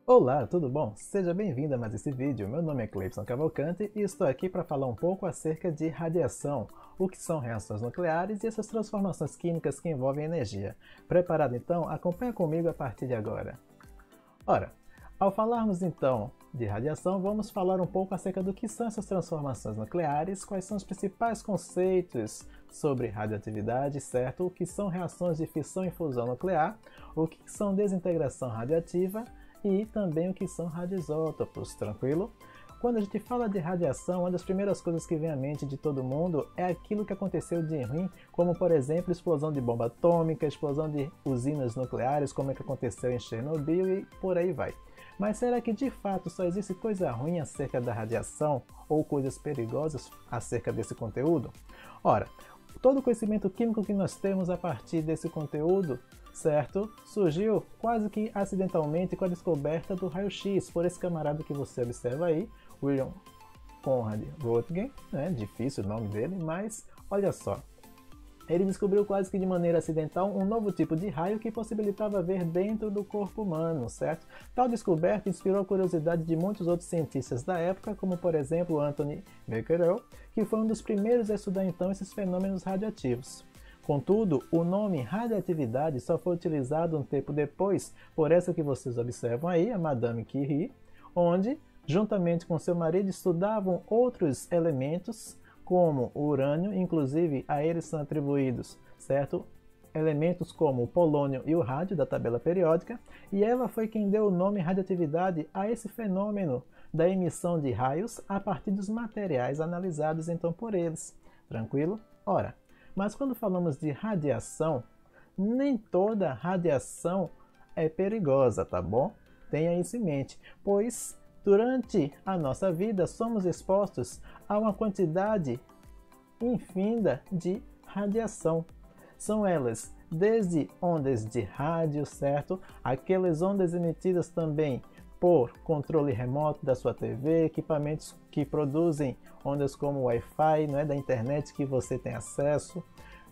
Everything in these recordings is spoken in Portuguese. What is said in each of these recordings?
Olá, tudo bom? Seja bem-vindo a mais esse vídeo. Meu nome é Cleibson Cavalcante e estou aqui para falar um pouco acerca de radiação, o que são reações nucleares e essas transformações químicas que envolvem energia. Preparado então? Acompanha comigo a partir de agora. Ora, ao falarmos então de radiação, vamos falar um pouco acerca do que são essas transformações nucleares, quais são os principais conceitos sobre radioatividade, certo? O que são reações de fissão e fusão nuclear, o que são desintegração radiativa, e também o que são radioisótopos, tranquilo? Quando a gente fala de radiação, uma das primeiras coisas que vem à mente de todo mundo é aquilo que aconteceu de ruim, como por exemplo explosão de bomba atômica, explosão de usinas nucleares, como é que aconteceu em Chernobyl e por aí vai. Mas será que de fato só existe coisa ruim acerca da radiação ou coisas perigosas acerca desse conteúdo? Ora, todo o conhecimento químico que nós temos a partir desse conteúdo, certo? Surgiu quase que acidentalmente com a descoberta do raio-x por esse camarada que você observa aí, William Conrad Röntgen, né? Difícil o nome dele, mas olha só. Ele descobriu quase que de maneira acidental um novo tipo de raio que possibilitava ver dentro do corpo humano, certo? Tal descoberta inspirou a curiosidade de muitos outros cientistas da época, como por exemplo Anthony Becquerel, que foi um dos primeiros a estudar então esses fenômenos radioativos. Contudo, o nome radioatividade só foi utilizado um tempo depois por essa que vocês observam aí, a Madame Curie, onde, juntamente com seu marido, estudavam outros elementos, como o urânio, inclusive a eles são atribuídos, certo? Elementos como o polônio e o rádio da tabela periódica, e ela foi quem deu o nome radioatividade a esse fenômeno da emissão de raios a partir dos materiais analisados então por eles. Tranquilo? Ora, mas quando falamos de radiação, nem toda radiação é perigosa, tá bom? Tenha isso em mente, pois durante a nossa vida somos expostos a uma quantidade infinda de radiação. São elas desde ondas de rádio, certo? Aquelas ondas emitidas também por controle remoto da sua TV, equipamentos que produzem ondas como Wi-Fi, não é, da internet que você tem acesso,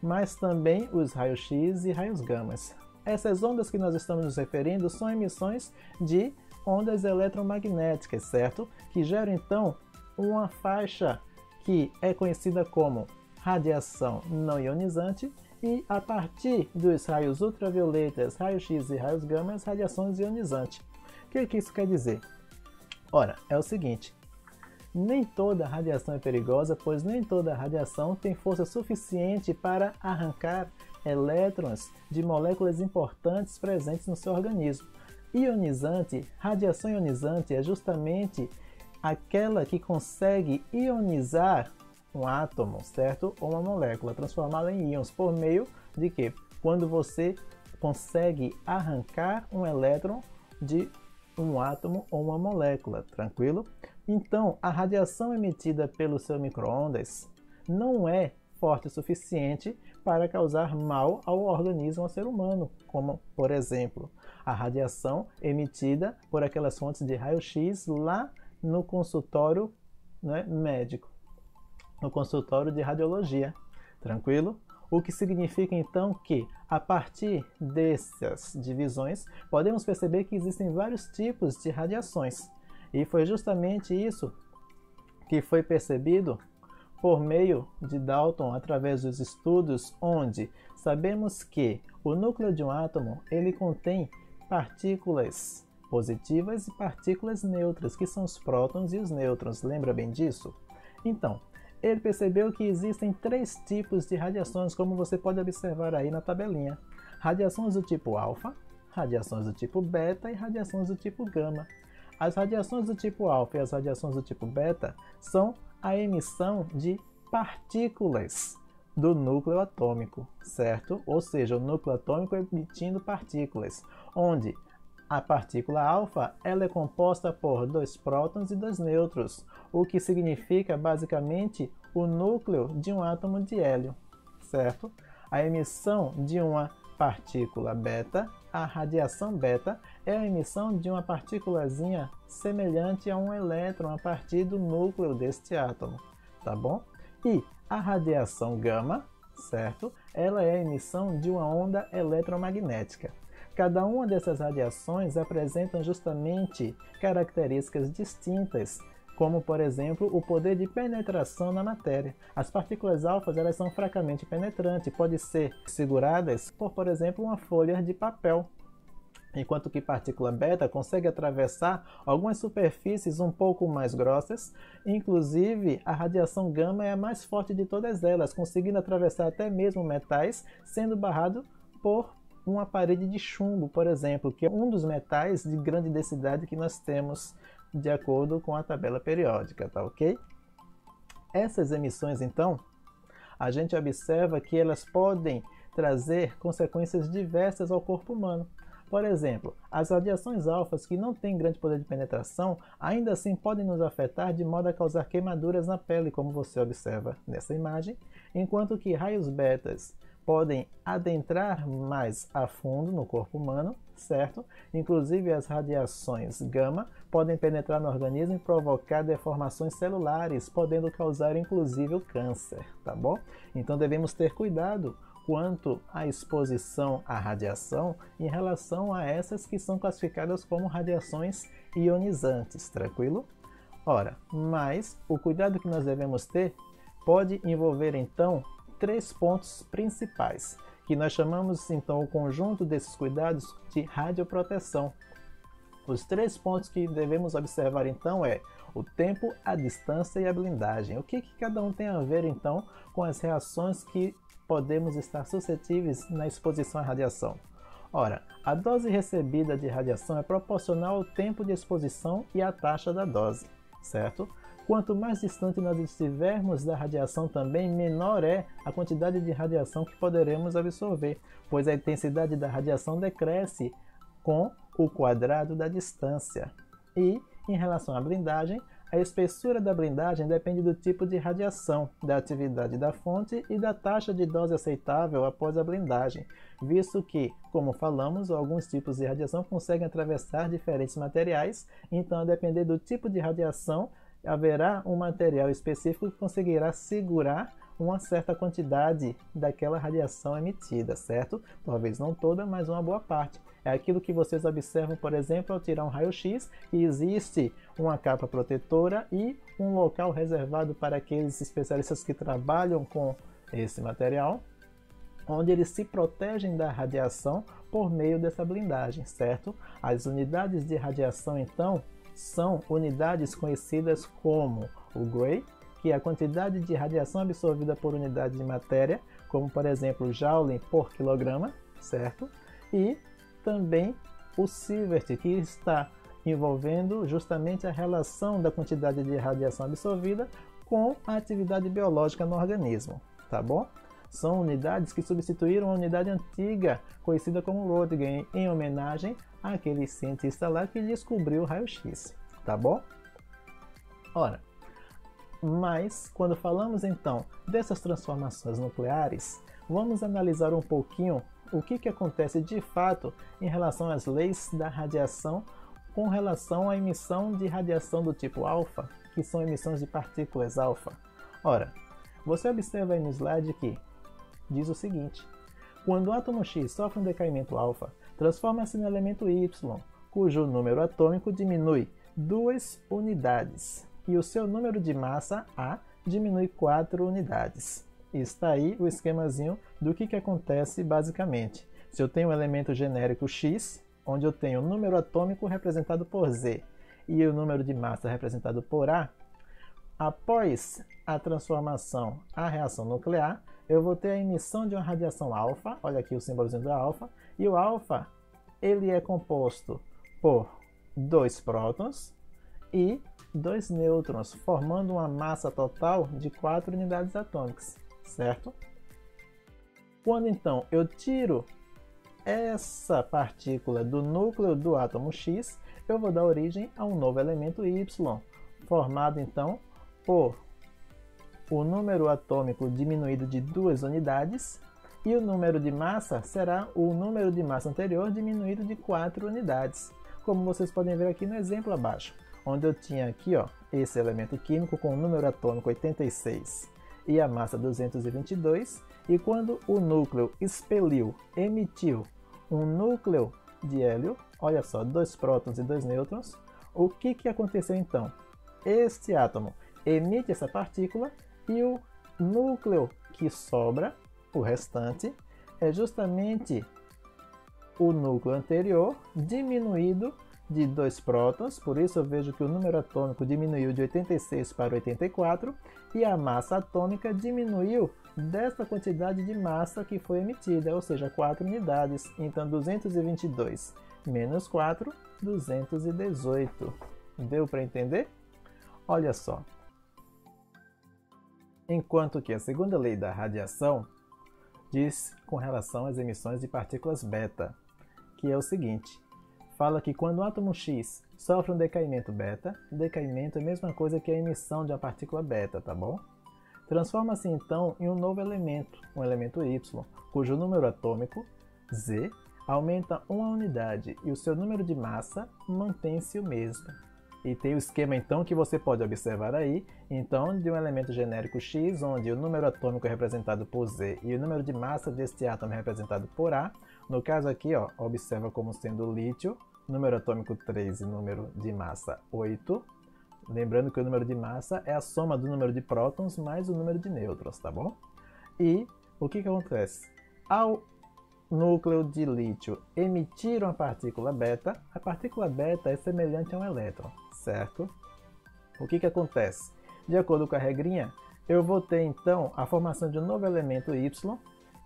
mas também os raios-x e raios gamas. Essas ondas que nós estamos nos referindo são emissões de ondas eletromagnéticas, certo? Que geram então uma faixa que é conhecida como radiação não ionizante e a partir dos raios ultravioletas, raios-x e raios gama, as radiações ionizantes. O que isso quer dizer? Ora, é o seguinte, nem toda radiação é perigosa, pois nem toda radiação tem força suficiente para arrancar elétrons de moléculas importantes presentes no seu organismo. Ionizante, radiação ionizante é justamente aquela que consegue ionizar um átomo, certo? Ou uma molécula, transformá-la em íons por meio de quê? Quando você consegue arrancar um elétron de um átomo ou uma molécula, tranquilo? Então, a radiação emitida pelo seu micro-ondas não é forte o suficiente para causar mal ao organismo, ao ser humano, como, por exemplo, a radiação emitida por aquelas fontes de raio-x lá no consultório, né, médico, no consultório de radiologia, tranquilo? O que significa então que, a partir dessas divisões, podemos perceber que existem vários tipos de radiações. E foi justamente isso que foi percebido por meio de Dalton através dos estudos onde sabemos que o núcleo de um átomo ele contém partículas positivas e partículas neutras, que são os prótons e os nêutrons. Lembra bem disso? Então, ele percebeu que existem três tipos de radiações, como você pode observar aí na tabelinha. Radiações do tipo alfa, radiações do tipo beta e radiações do tipo gama. As radiações do tipo alfa e as radiações do tipo beta são a emissão de partículas do núcleo atômico, certo? Ou seja, o núcleo atômico emitindo partículas, onde a partícula alfa ela é composta por 2 prótons e 2 nêutrons, o que significa basicamente o núcleo de um átomo de hélio, certo? A emissão de uma partícula beta, a radiação beta, é a emissão de uma partículazinha semelhante a um elétron a partir do núcleo deste átomo, tá bom? E a radiação gama, certo? Ela é a emissão de uma onda eletromagnética. Cada uma dessas radiações apresentam justamente características distintas, como por exemplo o poder de penetração na matéria. As partículas alfas elas são fracamente penetrantes, podem ser seguradas por exemplo, uma folha de papel, enquanto que partícula beta consegue atravessar algumas superfícies um pouco mais grossas. Inclusive, a radiação gama é a mais forte de todas elas, conseguindo atravessar até mesmo metais, sendo barrado por uma parede de chumbo, por exemplo, que é um dos metais de grande densidade que nós temos de acordo com a tabela periódica, tá ok? Essas emissões, então, a gente observa que elas podem trazer consequências diversas ao corpo humano. Por exemplo, as radiações alfas que não têm grande poder de penetração, ainda assim podem nos afetar de modo a causar queimaduras na pele, como você observa nessa imagem, enquanto que raios betas podem adentrar mais a fundo no corpo humano, certo? Inclusive as radiações gama podem penetrar no organismo e provocar deformações celulares, podendo causar inclusive o câncer, tá bom? Então devemos ter cuidado quanto à exposição à radiação em relação a essas que são classificadas como radiações ionizantes, tranquilo? Ora, mas o cuidado que nós devemos ter pode envolver então 3 pontos principais, que nós chamamos então o conjunto desses cuidados de radioproteção. Os 3 pontos que devemos observar então é o tempo, a distância e a blindagem. O que cada um tem a ver então com as reações que podemos estar suscetíveis na exposição à radiação? Ora, a dose recebida de radiação é proporcional ao tempo de exposição e à taxa da dose, certo? Quanto mais distante nós estivermos da radiação também, menor é a quantidade de radiação que poderemos absorver, pois a intensidade da radiação decresce com o quadrado da distância. E, em relação à blindagem, a espessura da blindagem depende do tipo de radiação, da atividade da fonte e da taxa de dose aceitável após a blindagem, visto que, como falamos, alguns tipos de radiação conseguem atravessar diferentes materiais, então, a depender do tipo de radiação, haverá um material específico que conseguirá segurar uma certa quantidade daquela radiação emitida, certo? Talvez não toda, mas uma boa parte. É aquilo que vocês observam, por exemplo, ao tirar um raio-x, que existe uma capa protetora e um local reservado para aqueles especialistas que trabalham com esse material, onde eles se protegem da radiação por meio dessa blindagem, certo? As unidades de radiação, então, são unidades conhecidas como o Gray, que é a quantidade de radiação absorvida por unidade de matéria, como por exemplo Joule por quilograma, certo? E também o Sievert, que está envolvendo justamente a relação da quantidade de radiação absorvida com a atividade biológica no organismo, tá bom? São unidades que substituíram a unidade antiga, conhecida como Röntgen, em homenagem àquele cientista lá que descobriu o raio-x, tá bom? Ora, mas quando falamos então dessas transformações nucleares, vamos analisar um pouquinho o que acontece de fato em relação às leis da radiação com relação à emissão de radiação do tipo alfa, que são emissões de partículas alfa. Ora, você observa aí no slide que diz o seguinte: quando o átomo X sofre um decaimento alfa, transforma-se no elemento Y, cujo número atômico diminui 2 unidades e o seu número de massa A diminui 4 unidades. E está aí o esquemazinho do que acontece basicamente. Se eu tenho um elemento genérico X, onde eu tenho o número atômico representado por Z e o número de massa representado por A, após a transformação à reação nuclear, eu vou ter a emissão de uma radiação alfa, olha aqui o símbolozinho do alfa, e o alfa ele é composto por 2 prótons e 2 nêutrons, formando uma massa total de 4 unidades atômicas, certo? Quando então eu tiro essa partícula do núcleo do átomo X, eu vou dar origem a um novo elemento Y, formado então por o número atômico diminuído de 2 unidades e o número de massa será o número de massa anterior diminuído de 4 unidades, como vocês podem ver aqui no exemplo abaixo, onde eu tinha aqui esse elemento químico com o número atômico 86 e a massa 222, e quando o núcleo expeliu, emitiu um núcleo de hélio, olha só, 2 prótons e 2 nêutrons. O que aconteceu então? Este átomo emite essa partícula e o núcleo que sobra, o restante, é justamente o núcleo anterior diminuído de 2 prótons, por isso eu vejo que o número atômico diminuiu de 86 para 84 e a massa atômica diminuiu desta quantidade de massa que foi emitida, ou seja, 4 unidades. Então 222 menos 4, 218. Deu para entender? Olha só. Enquanto que a segunda lei da radiação diz com relação às emissões de partículas beta, que é o seguinte: fala que quando o átomo X sofre um decaimento beta, decaimento é a mesma coisa que a emissão de uma partícula beta, tá bom? Transforma-se então em um novo elemento, um elemento Y, cujo número atômico, Z, aumenta uma unidade e o seu número de massa mantém-se o mesmo. E tem o esquema então que você pode observar aí, então, de um elemento genérico X, onde o número atômico é representado por Z e o número de massa deste átomo é representado por A. No caso aqui, ó, observa como sendo lítio, número atômico 3 e número de massa 8. Lembrando que o número de massa é a soma do número de prótons mais o número de nêutrons, tá bom? E o que acontece? Ao núcleo de lítio emitir uma partícula beta, a partícula beta é semelhante a um elétron, certo? O que acontece? De acordo com a regrinha, eu vou ter então a formação de um novo elemento Y,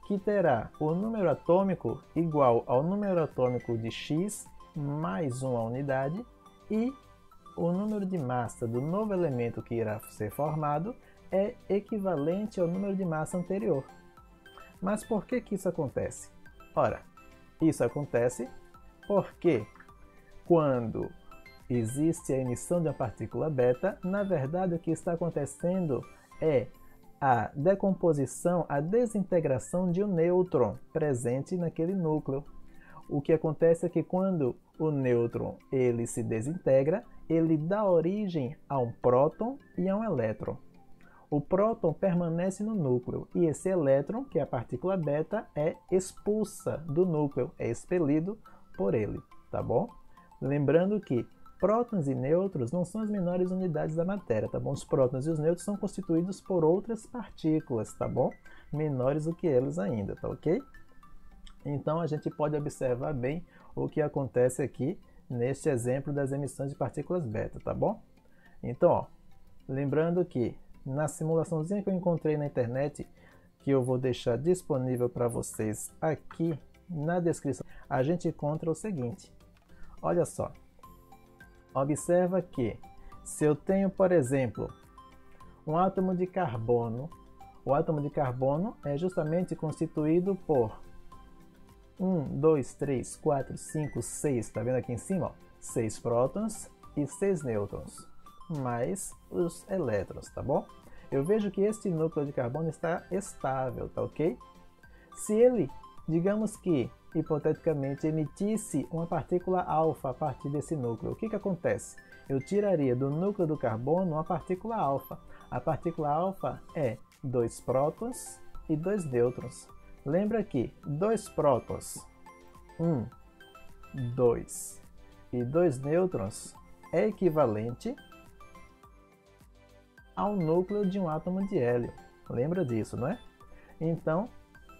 que terá o número atômico igual ao número atômico de X mais uma unidade e o número de massa do novo elemento que irá ser formado é equivalente ao número de massa anterior. Mas por que isso acontece? Ora, isso acontece porque quando existe a emissão de uma partícula beta, na verdade o que está acontecendo é a decomposição, a desintegração de um nêutron presente naquele núcleo. O que acontece é que quando o nêutron ele se desintegra, ele dá origem a um próton e a um elétron. O próton permanece no núcleo e esse elétron, que é a partícula beta, é expulsa do núcleo, é expelido por ele, tá bom? Lembrando que prótons e nêutrons não são as menores unidades da matéria, tá bom? Os prótons e os nêutrons são constituídos por outras partículas, tá bom? Menores do que eles ainda, tá ok? Então a gente pode observar bem o que acontece aqui neste exemplo das emissões de partículas beta, tá bom? Então, ó, lembrando que na simulaçãozinha que eu encontrei na internet, que eu vou deixar disponível para vocês aqui na descrição, a gente encontra o seguinte. Olha só. Observa que se eu tenho, por exemplo, um átomo de carbono, o átomo de carbono é justamente constituído por 1, 2, 3, 4, 5, 6, tá vendo aqui em cima? Ó, 6 prótons e 6 nêutrons, mais os elétrons, tá bom? Eu vejo que este núcleo de carbono está estável, tá ok? Se ele, digamos que, hipoteticamente, emitisse uma partícula alfa a partir desse núcleo, o que acontece? Eu tiraria do núcleo do carbono uma partícula alfa. A partícula alfa é 2 prótons e 2 nêutrons. Lembra que 2 prótons, 1, 2 e 2 nêutrons é equivalente ao núcleo de um átomo de hélio. Lembra disso, não é? Então,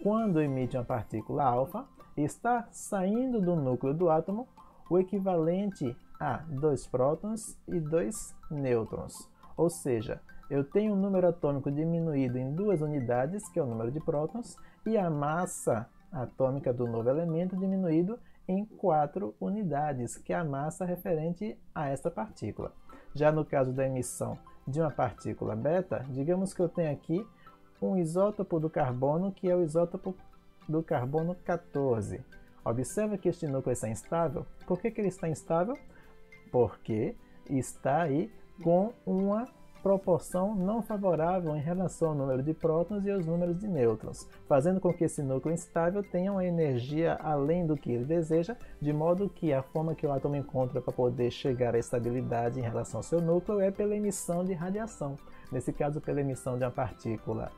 quando emite uma partícula alfa, está saindo do núcleo do átomo o equivalente a 2 prótons e 2 nêutrons. Ou seja, eu tenho um número atômico diminuído em 2 unidades, que é o número de prótons, e a massa atômica do novo elemento diminuído em 4 unidades, que é a massa referente a esta partícula. Já no caso da emissão de uma partícula beta, digamos que eu tenho aqui um isótopo do carbono, que é o isótopo do carbono 14. Observa que este núcleo está instável. Por que ele está instável? Porque está aí com uma proporção não favorável em relação ao número de prótons e aos números de nêutrons, fazendo com que esse núcleo instável tenha uma energia além do que ele deseja, de modo que a forma que o átomo encontra para poder chegar à estabilidade em relação ao seu núcleo é pela emissão de radiação, nesse caso pela emissão de uma partícula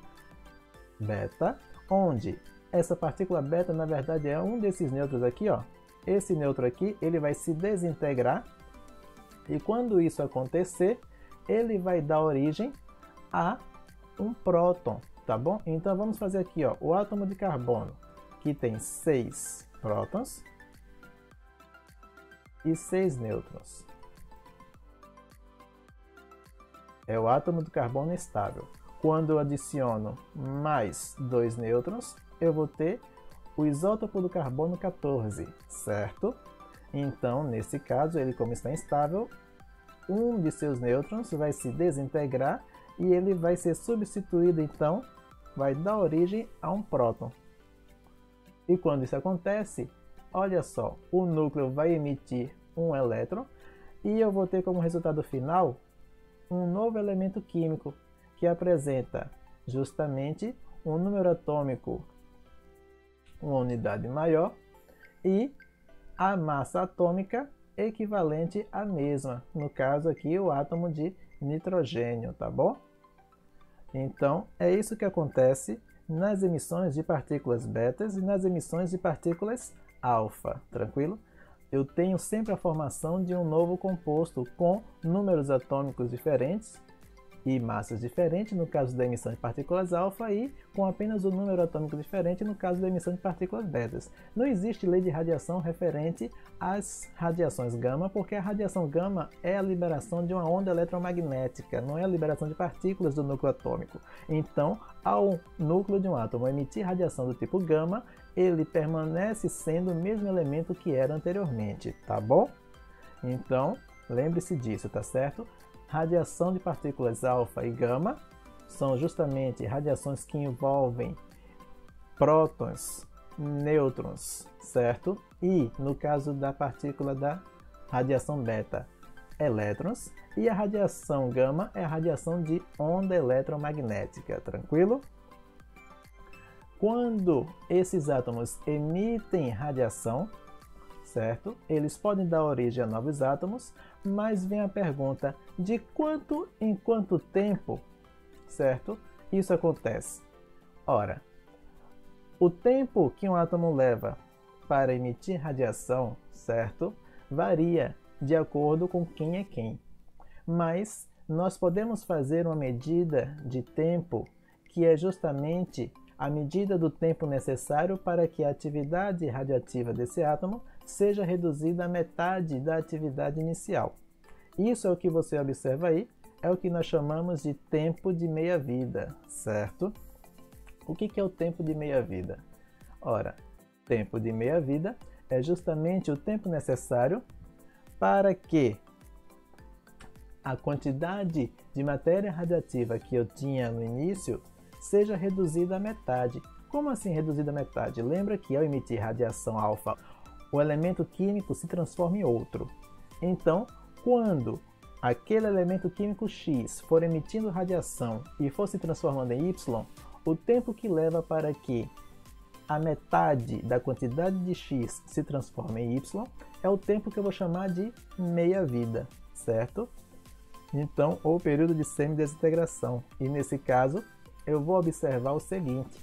beta, onde essa partícula beta na verdade é um desses nêutrons aqui, ó, esse nêutron aqui ele vai se desintegrar e quando isso acontecer, ele vai dar origem a um próton, tá bom? Então vamos fazer aqui, ó, o átomo de carbono, que tem 6 prótons e 6 nêutrons. É o átomo de carbono estável. Quando eu adiciono mais 2 nêutrons, eu vou ter o isótopo do carbono 14, certo? Então, nesse caso, ele como está instável, um de seus nêutrons vai se desintegrar e ele vai ser substituído, então, vai dar origem a um próton. E quando isso acontece, olha só, o núcleo vai emitir um elétron e eu vou ter como resultado final um novo elemento químico que apresenta justamente um número atômico, uma unidade maior e a massa atômica equivalente à mesma, no caso aqui o átomo de nitrogênio, tá bom? Então é isso que acontece nas emissões de partículas betas e nas emissões de partículas alfa, tranquilo? Eu tenho sempre a formação de um novo composto com números atômicos diferentes e massas diferentes, no caso da emissão de partículas alfa, e com apenas um número atômico diferente no caso da emissão de partículas betas. Não existe lei de radiação referente às radiações gama, porque a radiação gama é a liberação de uma onda eletromagnética, não é a liberação de partículas do núcleo atômico. Então, ao núcleo de um átomo emitir radiação do tipo gama, ele permanece sendo o mesmo elemento que era anteriormente, tá bom? Então, lembre-se disso, tá certo? Radiação de partículas alfa e gama são justamente radiações que envolvem prótons, nêutrons, certo? E, no caso da partícula da radiação beta, elétrons. E a radiação gama é a radiação de onda eletromagnética, tranquilo? Quando esses átomos emitem radiação, certo? Eles podem dar origem a novos átomos, mas vem a pergunta de quanto em quanto tempo, certo? Isso acontece. Ora, o tempo que um átomo leva para emitir radiação, certo? Varia de acordo com quem é quem. Mas nós podemos fazer uma medida de tempo que é justamente a medida do tempo necessário para que a atividade radioativa desse átomo seja reduzida à metade da atividade inicial. Isso é o que você observa aí, é o que nós chamamos de tempo de meia-vida, certo? O que é o tempo de meia-vida? Ora, tempo de meia-vida é justamente o tempo necessário para que a quantidade de matéria radioativa que eu tinha no início seja reduzida à metade. Como assim reduzida à metade? Lembra que ao emitir radiação alfa, o elemento químico se transforma em outro. Então, quando aquele elemento químico X for emitindo radiação e for se transformando em Y, o tempo que leva para que a metade da quantidade de X se transforme em Y é o tempo que eu vou chamar de meia-vida, certo? Então, ou período de semidesintegração. E nesse caso, eu vou observar o seguinte.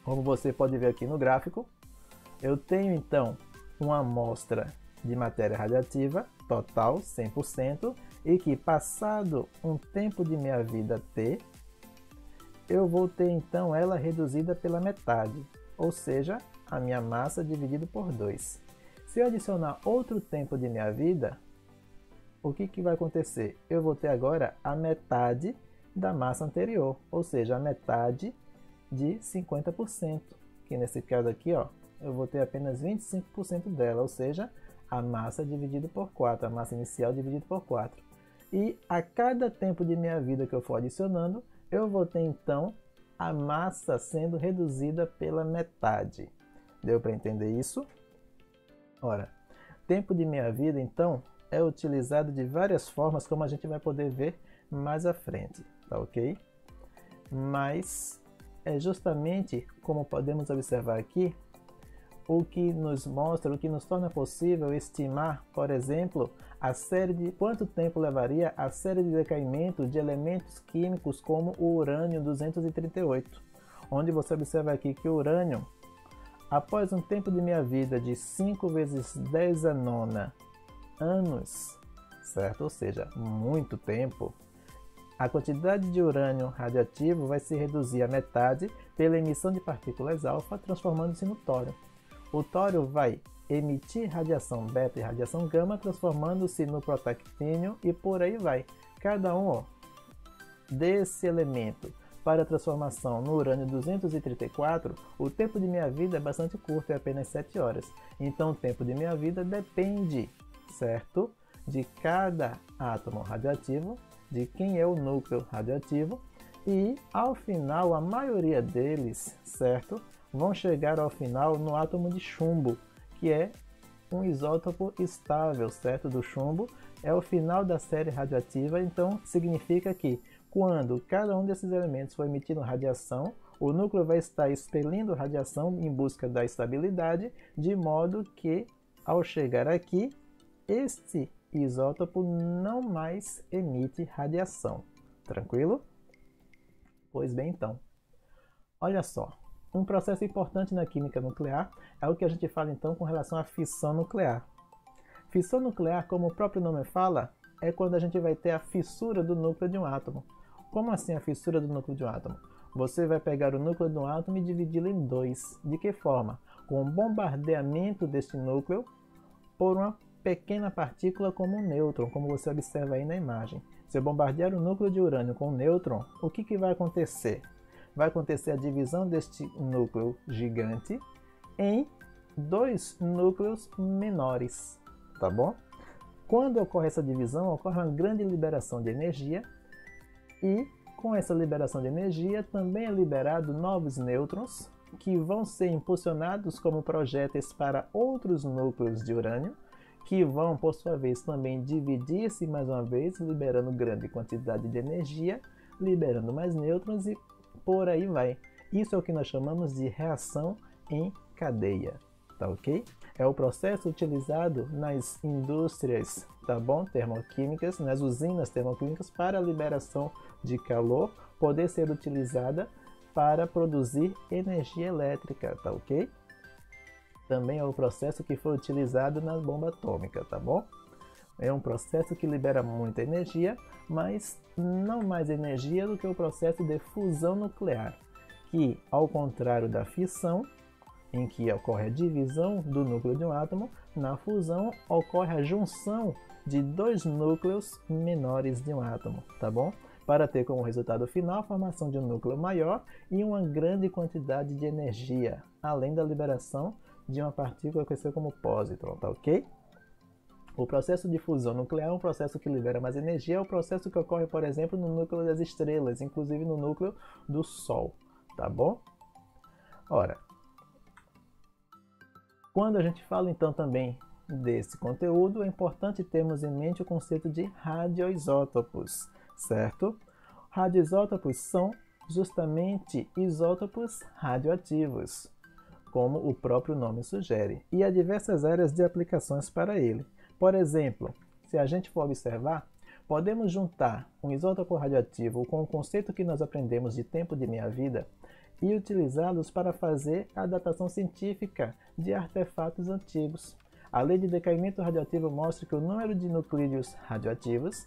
Como você pode ver aqui no gráfico, eu tenho então uma amostra de matéria radioativa total 100% e que passado um tempo de meia-vida T, eu vou ter então ela reduzida pela metade, ou seja, a minha massa dividido por 2. Se eu adicionar outro tempo de meia-vida, o que vai acontecer? Eu vou ter agora a metade da massa anterior, ou seja, a metade de 50%, que nesse caso aqui, ó, eu vou ter apenas 25% dela, ou seja, a massa dividido por 4, a massa inicial dividido por 4. E a cada tempo de meia-vida que eu for adicionando, eu vou ter então a massa sendo reduzida pela metade. Deu para entender isso? Ora, tempo de meia-vida então é utilizado de várias formas, como a gente vai poder ver mais à frente, tá ok? Mas é justamente como podemos observar aqui, o que nos mostra, o que nos torna possível estimar, por exemplo, a série de quanto tempo levaria a série de decaimento de elementos químicos como o urânio 238, onde você observa aqui que o urânio, após um tempo de minha vida de 5 vezes 10 a nona anos, certo? Ou seja, muito tempo, a quantidade de urânio radioativo vai se reduzir à metade pela emissão de partículas alfa, transformando-se no tório. O tório vai emitir radiação beta e radiação gama, transformando-se no protactínio e por aí vai. Cada um desse elemento para a transformação no urânio 234, o tempo de minha vida é bastante curto, é apenas 7 horas. Então o tempo de minha vida depende, certo? De cada átomo radioativo, de quem é o núcleo radioativo, e ao final a maioria deles, certo, vão chegar ao final no átomo de chumbo, que é um isótopo estável, certo, do chumbo, é o final da série radioativa. Então significa que quando cada um desses elementos for emitindo radiação, o núcleo vai estar expelindo radiação em busca da estabilidade, de modo que ao chegar aqui, este isótopo não mais emite radiação. Tranquilo? Pois bem, então, olha só, um processo importante na química nuclear é o que a gente fala então com relação à fissão nuclear. Fissão nuclear, como o próprio nome fala, é quando a gente vai ter a fissura do núcleo de um átomo. Como assim a fissura do núcleo de um átomo? Você vai pegar o núcleo de um átomo e dividi-lo em dois. De que forma? Com o bombardeamento deste núcleo por uma pequena partícula como um nêutron, como você observa aí na imagem. Se eu bombardear o núcleo de urânio com um nêutron, o que vai acontecer? Vai acontecer a divisão deste núcleo gigante em dois núcleos menores, tá bom? Quando ocorre essa divisão, ocorre uma grande liberação de energia e com essa liberação de energia também é liberado novos nêutrons que vão ser impulsionados como projéteis para outros núcleos de urânio, que vão, por sua vez, também dividir-se mais uma vez, liberando grande quantidade de energia, liberando mais nêutrons e por aí vai. Isso é o que nós chamamos de reação em cadeia, tá ok? É o processo utilizado nas indústrias, tá bom? Termoquímicas, nas usinas termoquímicas para a liberação de calor, poder ser utilizada para produzir energia elétrica, tá ok? Também é o processo que foi utilizado na bomba atômica, tá bom? É um processo que libera muita energia, mas não mais energia do que o processo de fusão nuclear, que, ao contrário da fissão, em que ocorre a divisão do núcleo de um átomo, na fusão ocorre a junção de dois núcleos menores de um átomo, tá bom? Para ter como resultado final a formação de um núcleo maior e uma grande quantidade de energia, além da liberação de uma partícula conhecida como pósitron, tá ok? O processo de fusão nuclear é um processo que libera mais energia, é o processo que ocorre, por exemplo, no núcleo das estrelas, inclusive no núcleo do Sol, tá bom? Ora, quando a gente fala então também desse conteúdo, é importante termos em mente o conceito de radioisótopos, certo? Radioisótopos são justamente isótopos radioativos, como o próprio nome sugere, e há diversas áreas de aplicações para ele. Por exemplo, se a gente for observar, podemos juntar um isótopo radioativo com o conceito que nós aprendemos de tempo de meia-vida e utilizá-los para fazer a datação científica de artefatos antigos. A lei de decaimento radioativo mostra que o número de nucleiros radioativos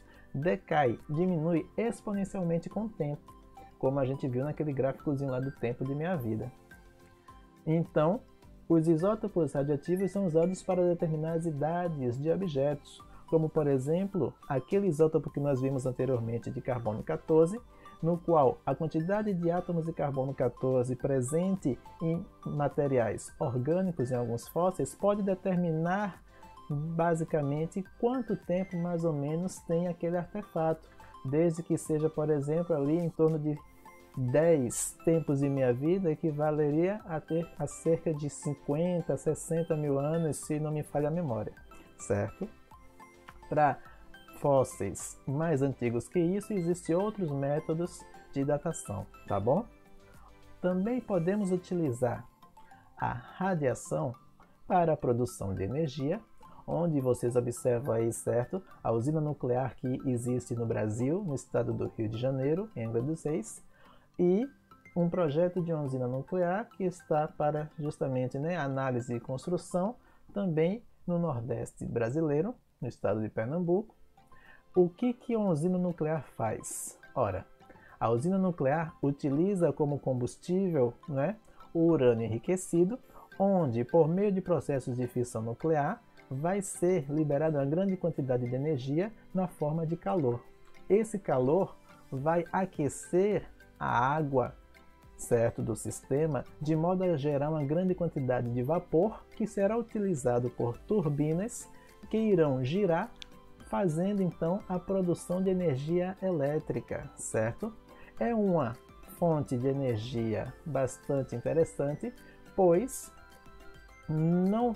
diminui exponencialmente com o tempo, como a gente viu naquele gráficozinho lá do tempo de meia-vida. Então, os isótopos radioativos são usados para determinar as idades de objetos, como por exemplo, aquele isótopo que nós vimos anteriormente de carbono 14, no qual a quantidade de átomos de carbono 14 presente em materiais orgânicos em alguns fósseis pode determinar basicamente quanto tempo mais ou menos tem aquele artefato, desde que seja, por exemplo, ali em torno de 10 tempos de meia-vida, equivaleria a cerca de 50, 60 mil anos, se não me falha a memória, certo? Para fósseis mais antigos que isso, existem outros métodos de datação, tá bom? Também podemos utilizar a radiação para a produção de energia, onde vocês observam aí, certo? A usina nuclear que existe no Brasil, no estado do Rio de Janeiro, em Angra dos Reis, e um projeto de uma usina nuclear que está para justamente, né, análise e construção também no Nordeste brasileiro, no estado de Pernambuco. O que uma usina nuclear faz? Ora, a usina nuclear utiliza como combustível, né, o urânio enriquecido, onde, por meio de processos de fissão nuclear, vai ser liberada uma grande quantidade de energia na forma de calor. Esse calor vai aquecer a água, certo, do sistema, de modo a gerar uma grande quantidade de vapor que será utilizado por turbinas que irão girar, fazendo então a produção de energia elétrica, certo? É uma fonte de energia bastante interessante, pois não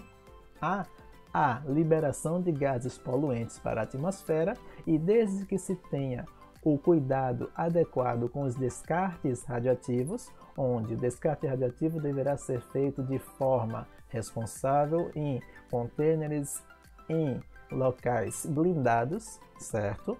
há a liberação de gases poluentes para a atmosfera e desde que se tenha o cuidado adequado com os descartes radioativos, onde o descarte radioativo deverá ser feito de forma responsável em contêineres, em locais blindados, certo?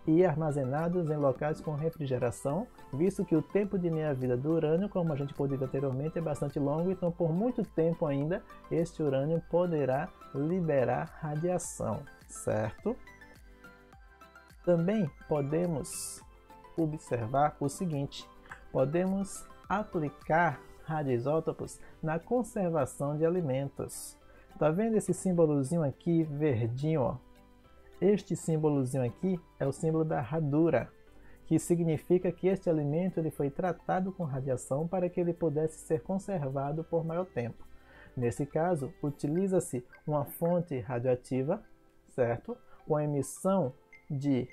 E armazenados em locais com refrigeração, visto que o tempo de meia-vida do urânio, como a gente pôde ver anteriormente, é bastante longo, então por muito tempo ainda este urânio poderá liberar radiação, certo? Também podemos observar o seguinte: podemos aplicar radioisótopos na conservação de alimentos. Tá vendo esse símbolozinho aqui verdinho, ó? Este símbolozinho aqui é o símbolo da radura, que significa que este alimento ele foi tratado com radiação para que ele pudesse ser conservado por maior tempo. Nesse caso, utiliza-se uma fonte radioativa, certo? Com a emissão de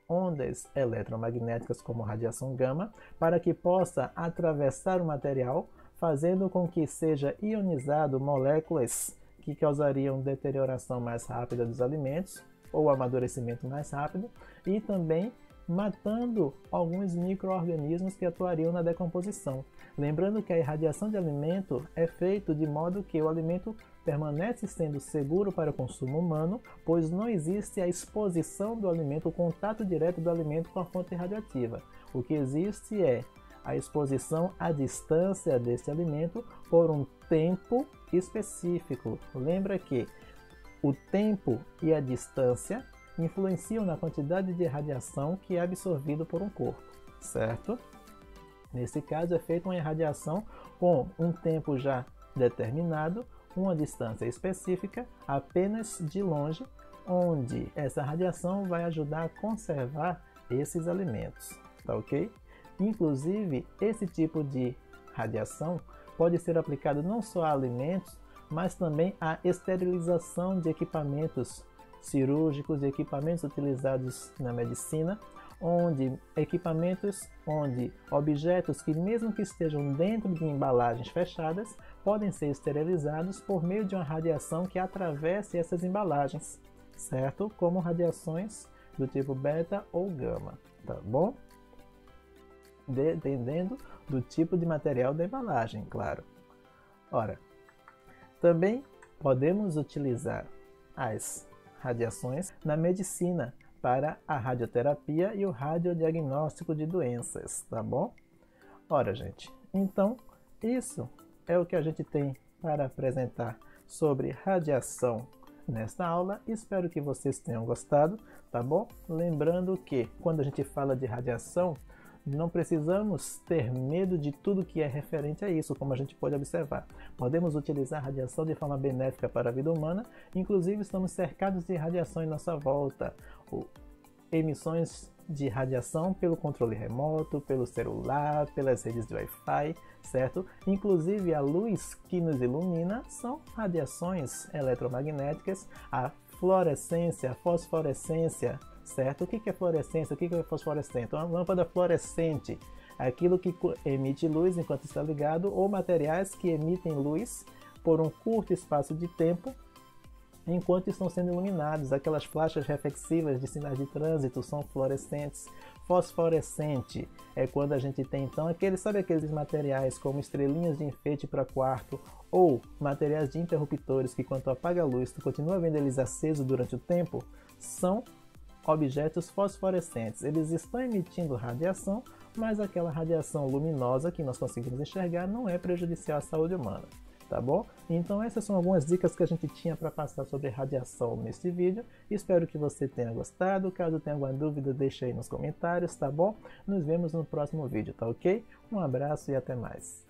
ondas eletromagnéticas como radiação gama, para que possa atravessar o material, fazendo com que seja ionizado moléculas que causariam deterioração mais rápida dos alimentos, ou amadurecimento mais rápido, e também matando alguns micro-organismos que atuariam na decomposição. Lembrando que a irradiação de alimento é feita de modo que o alimento permanece sendo seguro para o consumo humano, pois não existe a exposição do alimento, o contato direto do alimento com a fonte radioativa. O que existe é a exposição à distância desse alimento por um tempo específico. Lembra que o tempo e a distância influenciam na quantidade de radiação que é absorvido por um corpo, certo? Nesse caso é feita uma irradiação com um tempo já determinado, uma distância específica, apenas de longe, onde essa radiação vai ajudar a conservar esses alimentos, tá ok? Inclusive, esse tipo de radiação pode ser aplicado não só a alimentos, mas também a esterilização de equipamentos cirúrgicos e equipamentos utilizados na medicina, onde objetos que mesmo que estejam dentro de embalagens fechadas, podem ser esterilizados por meio de uma radiação que atravesse essas embalagens, certo? Como radiações do tipo beta ou gama, tá bom? Dependendo do tipo de material da embalagem, claro. Ora, também podemos utilizar as radiações na medicina para a radioterapia e o radiodiagnóstico de doenças, tá bom? Ora, gente, então isso é o que a gente tem para apresentar sobre radiação nesta aula. Espero que vocês tenham gostado, tá bom? Lembrando que quando a gente fala de radiação, não precisamos ter medo de tudo que é referente a isso, como a gente pode observar. Podemos utilizar a radiação de forma benéfica para a vida humana, inclusive estamos cercados de radiação em nossa volta. Emissões de radiação pelo controle remoto, pelo celular, pelas redes de Wi-Fi, certo? Inclusive a luz que nos ilumina são radiações eletromagnéticas, a fluorescência, a fosforescência, certo? O que é fluorescência? O que é fosforescente? Uma lâmpada fluorescente, aquilo que emite luz enquanto está ligado, ou materiais que emitem luz por um curto espaço de tempo enquanto estão sendo iluminados. Aquelas flechas reflexivas de sinais de trânsito são fluorescentes. Fosforescente é quando a gente tem então aqueles materiais como estrelinhas de enfeite para quarto ou materiais de interruptores que quando apaga a luz tu continua vendo eles acesos durante o tempo, são objetos fosforescentes. Eles estão emitindo radiação, mas aquela radiação luminosa que nós conseguimos enxergar não é prejudicial à saúde humana, tá bom? Então essas são algumas dicas que a gente tinha para passar sobre radiação neste vídeo. Espero que você tenha gostado. Caso tenha alguma dúvida, deixa aí nos comentários, tá bom? Nos vemos no próximo vídeo, tá ok? Um abraço e até mais.